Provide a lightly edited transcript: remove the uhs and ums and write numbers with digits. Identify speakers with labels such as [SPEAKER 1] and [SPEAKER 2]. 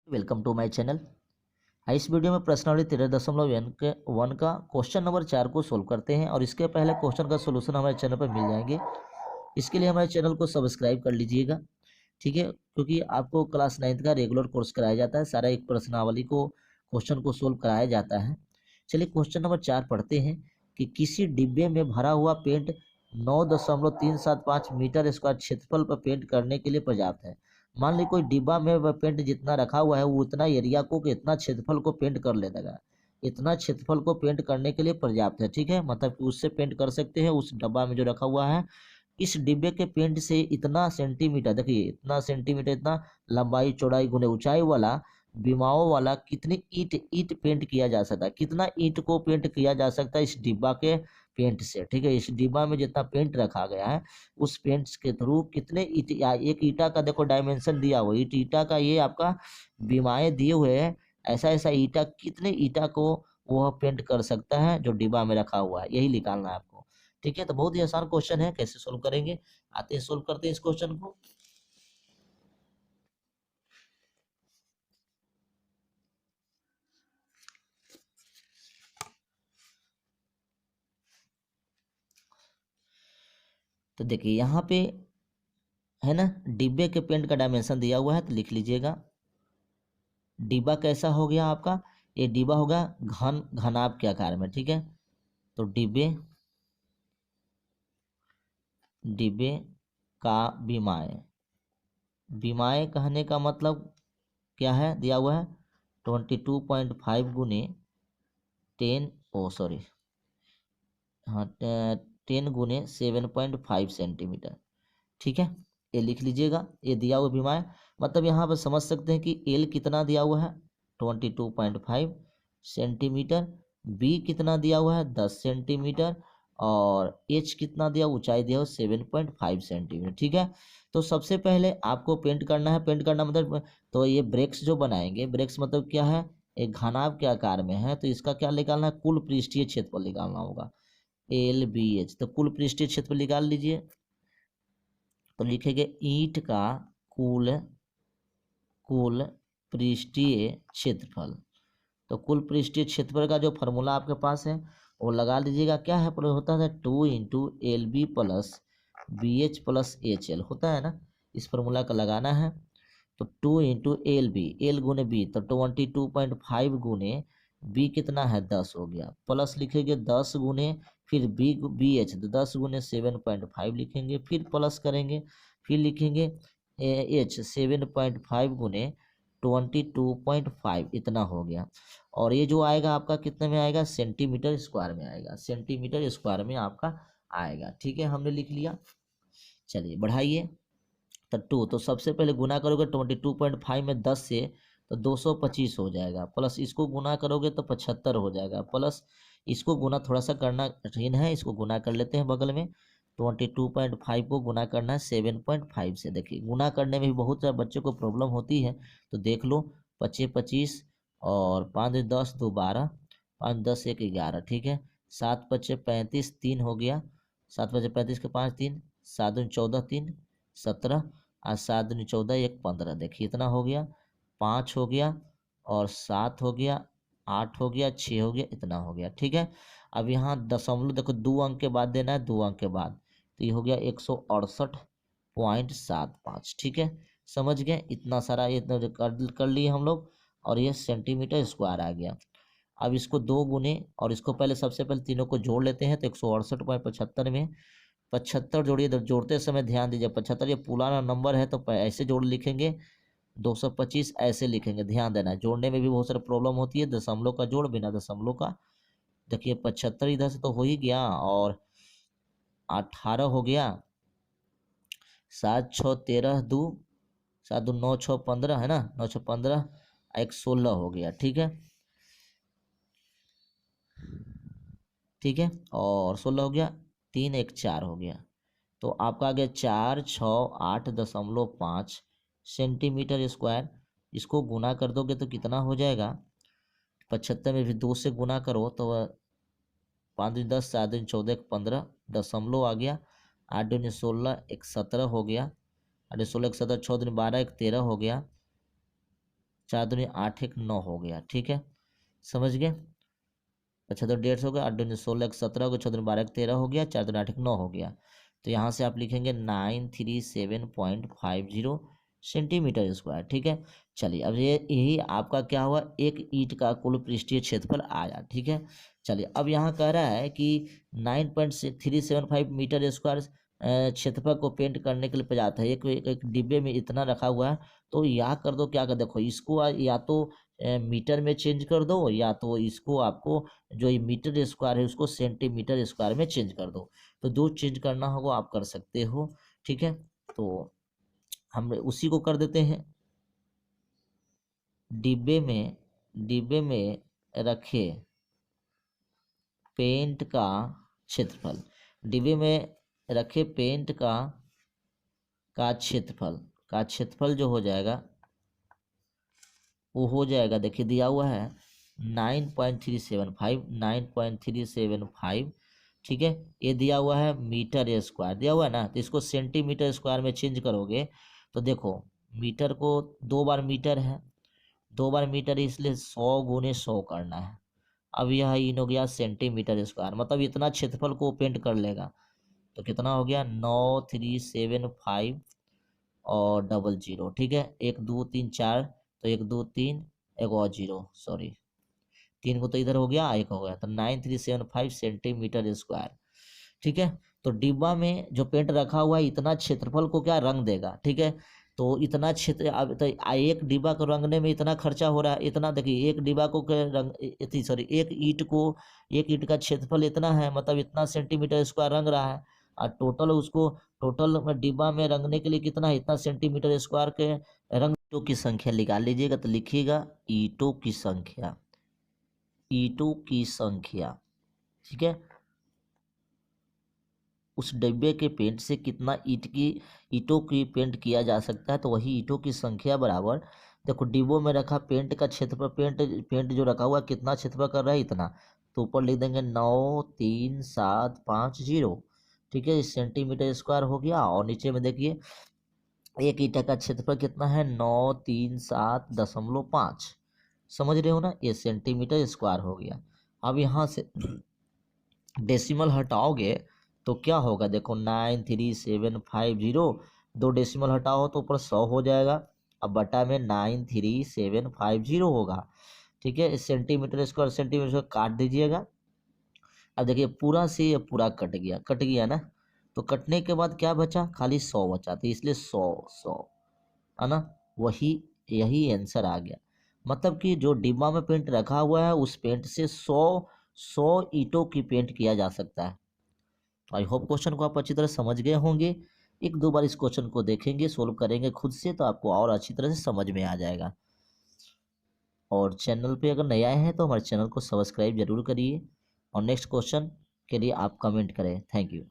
[SPEAKER 1] Welcome to my channel. इस video में प्रश्नावली 13.1 का क्वेश्चन नंबर 4 को सोल्व करते हैं और इसके पहले क्वेश्चन का सोल्यूशन हमारे चैनल पर मिल जाएंगे। इसके लिए हमारे चैनल को सब्सक्राइब कर लीजिएगा, ठीक है, क्योंकि आपको क्लास 9 का रेगुलर कोर्स कराया जाता है। सारा एक प्रश्नावली को क्वेश्चन को सोल्व कराया जाता है। चलिए क्वेश्चन नंबर 4 पढ़ते हैं कि किसी डिब्बे में भरा हुआ पेंट 9.375 मीटर स्क्वायर क्षेत्रफल पर पेंट करने के लिए पर्याप्त है। मान ली कोई डिब्बा में वह पेंट जितना रखा हुआ है वो उतना एरिया को इतना क्षेत्रफल को पेंट कर लेगा। इतना क्षेत्रफल को पेंट करने के लिए पर्याप्त है, ठीक है, मतलब कि उससे पेंट कर सकते हैं उस डब्बा में जो रखा हुआ है। इस डिब्बे के पेंट से इतना सेंटीमीटर, देखिए इतना सेंटीमीटर, इतना लंबाई चौड़ाई गुने ऊंचाई वाला विमाओं वाला कितनी ईंट ईंट पेंट किया जा सकता है, कितना ईंट को पेंट किया जा सकता है इस डिब्बा के पेंट से, ठीक है। इस डिब्बा में जितना पेंट रखा गया है उस पेंट के थ्रू कितने ईट, एक ईटा का देखो डायमेंशन दिया हुआ, ईटा का ये आपका विमाएं दिए हुए हैं। ऐसा ऐसा ईटा, कितने ईटा को वह पेंट कर सकता है जो डिब्बा में रखा हुआ है, यही निकालना है आपको, ठीक है। तो बहुत ही आसान क्वेश्चन है, कैसे सोल्व करेंगे, आते हैं सोल्व करते हैं इस क्वेश्चन को। तो देखिए यहाँ पे है ना, डिब्बे के पेंट का डायमेंशन दिया हुआ है, तो लिख लीजिएगा। डिब्बा कैसा हो गया आपका, ये डिब्बा होगा घनाभ के आकार में, ठीक है। तो डिब्बे डिब्बे का विमाएं, विमाएं कहने का मतलब क्या है, दिया हुआ है 22.5 गुने 10, ओ सॉरी, हाँ 10 गुने 7.5 सेंटीमीटर, ठीक है। ये लिख लीजिएगा, ये दिया हुआ विमाएं, मतलब यहाँ पर समझ सकते हैं कि एल कितना दिया हुआ है 22.5 सेंटीमीटर, बी कितना दिया हुआ है 10 सेंटीमीटर, और एच कितना दिया, ऊंचाई दिया हुआ 7.5 सेंटीमीटर, ठीक है। तो सबसे पहले आपको पेंट करना है, पेंट करना मतलब, तो ये ब्रेक्स जो बनाएंगे, ब्रेक्स मतलब क्या है, एक घनाभ के आकार में है, तो इसका क्या निकालना है, कुल पृष्ठीय क्षेत्रफल निकालना होगा, एल बी एच। तो कुल पृष्ठीय क्षेत्रफल निकाल लीजिए, तो लिखेंगे ईंट का कुल कुल पृष्ठीय क्षेत्रफल। तो कुल पृष्ठीय क्षेत्रफल का जो फॉर्मूला आपके पास है वो लगा लीजिएगा, क्या है, होता है 2 × LB plus BH plus HL होता है ना, इस फॉर्मूला का लगाना है। तो 2 × LB, एल गुने बी, तो 22.5 गुने बी कितना है 10 हो गया, प्लस लिखेंगे 10 गुने फिर बी एच, तो 10 गुने 7.5 लिखेंगे, फिर प्लस करेंगे, फिर लिखेंगे एच 7.5 गुने 22.5, इतना हो गया। और ये जो आएगा आपका कितने में आएगा, सेंटीमीटर स्क्वायर में आएगा, सेंटीमीटर स्क्वायर में आपका आएगा, ठीक है, हमने लिख लिया। चलिए बढ़ाइए, तो 2, तो सबसे पहले गुना करोगे 22.5 में 10 से, तो 225 हो जाएगा, प्लस इसको गुना करोगे तो 75 हो जाएगा, प्लस इसको गुना थोड़ा सा करना कठिन है, इसको गुना कर लेते हैं बगल में। 22.5 को गुना करना है 7.5 से, देखिए गुना करने में भी बहुत सारे बच्चों को प्रॉब्लम होती है, तो देख लो, 25 25 और 5 10 2 12, 5 10 1 11, ठीक है। 7 25 35, 3 हो गया, 7 25 35 के 5 3, 7 दूनी 14 3 17, और 7 दूनी 14 1 15, देखिए इतना हो गया, 5 हो गया और 7 हो गया, 8 हो गया, 6 हो गया, इतना हो गया, ठीक है। अब यहाँ दशमलव देखो 2 अंक के बाद देना है, 2 अंक के बाद, तो ये हो गया 168.75, ठीक है। समझ गए, इतना सारा ये कर लिए हम लोग, और ये सेंटीमीटर स्क्वायर आ गया। अब इसको 2 गुने, और इसको पहले सबसे पहले तीनों को जोड़ लेते हैं, तो 168.75 में 75 जोड़िए, तो जोड़ते समय ध्यान दीजिए 75 ये पुराना नंबर है तो ऐसे जोड़ लिखेंगे, 225 ऐसे लिखेंगे, ध्यान देना है, जोड़ने में भी बहुत सारी प्रॉब्लम होती है, दशमलव का जोड़ बिना दशमलव का। देखिए 75 इधर से तो हो ही गया, और 18 हो गया, 7 6 13 2, 7 2 9 6 15 है ना, 9 6 15, 1 16 हो गया, ठीक है, ठीक है, और 16 हो गया, 3 1 4 हो गया, तो आपका आ गया 468.5 सेंटीमीटर स्क्वायर। इसको गुना कर दोगे तो कितना हो जाएगा, 75 में भी 2 से गुना करो तो 5 दूनी 10, 7 दूनी 14 1 15, दशमलव आ गया, 8 दूनी 16 1 17 हो गया, 8 16 1 17, 6 दूनी 12 1 13 हो गया, 4 दूनी 8 1 9 हो गया, ठीक है, समझ गए। अच्छा तो 150 हो गया, 8 दूनी 16 17 हो गया, 6 दूनी 12 13 हो गया, 4 दूनी 8 9 हो गया। तो यहाँ से आप लिखेंगे 937.50 सेंटीमीटर स्क्वायर, ठीक है। चलिए अब ये यही आपका क्या हुआ, एक ईंट का कुल पृष्ठीय क्षेत्रफल आया, ठीक है। चलिए अब यहाँ कह रहा है कि 9.375 मीटर स्क्वायर क्षेत्रफल को पेंट करने के लिए पर्याप्त है। एक डिब्बे में इतना रखा हुआ है, तो या कर दो, क्या कर, देखो इसको या तो मीटर में चेंज कर दो, या तो इसको आपको जो ये मीटर स्क्वायर है उसको सेंटीमीटर स्क्वायर में चेंज कर दो। तो जो चेंज करना होगा आप कर सकते हो, ठीक है। तो हम उसी को कर देते हैं। डिब्बे में रखे पेंट का क्षेत्रफल, डिब्बे में रखे पेंट का क्षेत्रफल जो हो जाएगा वो हो जाएगा, देखिए दिया हुआ है 9.375, ठीक है। ये दिया हुआ है मीटर स्क्वायर दिया हुआ है ना, तो इसको सेंटीमीटर स्क्वायर में चेंज करोगे तो देखो मीटर को 2 बार मीटर है, 2 बार मीटर है, इसलिए 100 गुने 100 करना है। अब यह इन हो गया सेंटीमीटर स्क्वायर, मतलब इतना क्षेत्रफल को पेंट कर लेगा। तो कितना हो गया 9375 और 00, ठीक है, 1 2 3 4, तो 1 2 3 एक और 0, सॉरी 3 को तो इधर हो गया, एक हो गया, तो 9375 सेंटीमीटर स्क्वायर, ठीक है। तो डिब्बा में जो पेंट रखा हुआ है इतना क्षेत्रफल को क्या रंग देगा, ठीक है। तो इतना क्षेत्र, अब तो एक डिब्बा को रंगने में इतना खर्चा हो रहा है, इतना देखिए एक डिब्बा को रंग सॉरी एक ईंट का क्षेत्रफल इतना है, मतलब इतना सेंटीमीटर स्क्वायर रंग रहा है। और टोटल डिब्बा में रंगने के लिए कितना है, इतना सेंटीमीटर स्क्वायर के रंग। ईंटों की संख्या निकाल लीजिएगा, तो लिखिएगा ईंटों की संख्या, ठीक है। उस डिब्बे के पेंट से कितना ईंटों की पेंट किया जा सकता है, तो वही ईंटों की संख्या बराबर, देखो डिब्बों में रखा पेंट का क्षेत्रफल, पेंट जो रखा हुआ कितना क्षेत्रफल कर रहा है इतना, तो ऊपर लिख देंगे 93750, ठीक है, सेंटीमीटर स्क्वायर हो गया। और नीचे में देखिए एक ईंटा का क्षेत्रफल कितना है 937.5, समझ रहे हो ना, ये सेंटीमीटर स्क्वायर हो गया। अब यहाँ से डेसिमल हटाओगे तो क्या होगा, देखो 93750, 2 डेसिमल हटाओ तो ऊपर 100 हो जाएगा, अब बटा में 93750 होगा, ठीक है। सेंटीमीटर स्क्वायर काट दीजिएगा। अब देखिए पूरा से ये पूरा कट गया ना, तो कटने के बाद क्या बचा, खाली 100 बचा, तो इसलिए 100 है ना, वही यही आंसर आ गया। मतलब कि जो डिब्बा में पेंट रखा हुआ है उस पेंट से 100 ईंटों की पेंट किया जा सकता है। आई होप क्वेश्चन को आप अच्छी तरह समझ गए होंगे। एक दो बार इस क्वेश्चन को देखेंगे, सोल्व करेंगे खुद से, तो आपको और अच्छी तरह से समझ में आ जाएगा। और चैनल पे अगर नए आए हैं तो हमारे चैनल को सब्सक्राइब जरूर करिए, और नेक्स्ट क्वेश्चन के लिए आप कमेंट करें। Thank you.